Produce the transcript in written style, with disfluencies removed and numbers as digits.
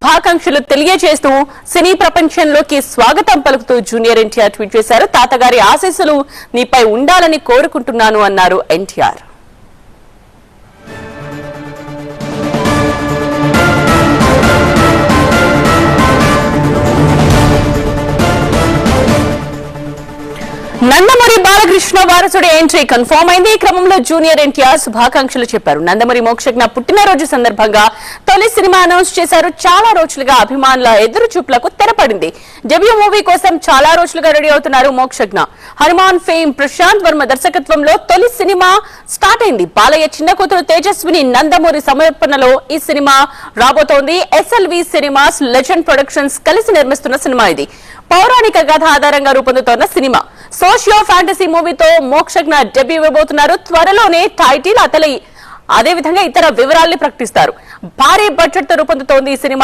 శుభాకాంక్షలు తెలియజేస్తూ సినీ ప్రపంచంలోకి స్వాగతం పలుకుతూ జూనియర్ ఎన్టీఆర్ ట్వీట్ చేశారు. తాతగారి ఆశీస్సులు నీపై ఉండాలని కోరుకుంటున్నాను అన్నారు ఎన్టీఆర్. నందమూరి బాలకృష్ణ వారసుడి ఎంట్రీ కన్ఫర్మ్ అయింది. ఈ క్రమంలో జూనియర్ ఎన్టీఆర్ శుభాకాంక్షలు చెప్పారు. నందమూరి మోక్షజ్ఞ పుట్టినరోజు సందర్భంగా తొలి సినిమా అనౌన్స్ చేశారు. చాలా రోజులుగా అభిమానుల ఎదురు చూపులకు తెరపడింది. డెబ్యూ మూవీ కోసం చాలా రోజులుగా రెడీ అవుతున్నారు మోక్షజ్ఞ. హనుమాన్ ఫేమ్ ప్రశాంత్ వర్మ దర్శకత్వంలో తొలి సినిమా స్టార్ట్ అయింది. బాలయ్య చిన్న కూతురు తేజస్విని నందమూరి సమర్పణలో ఈ సినిమా రాబోతోంది. SLV సినిమాస్ లెజెండ్ ప్రొడక్షన్స్ కలిసి నిర్మిస్తున్న సినిమా ఇది. పౌరాణిక కథ ఆధారంగా రూపొందుతోన్న సినిమా. సోషియో ఫ్యాంటసీ మూవీతో మోక్షజ్ఞ డెబ్యూ ఇవ్వబోతున్నారు. త్వరలోనే టైటిల్ అదేవిధంగా ఇతర వివరాల్ని ప్రకటిస్తారు. భారీ బడ్జెట్ తో రూపొందుతోంది ఈ సినిమా.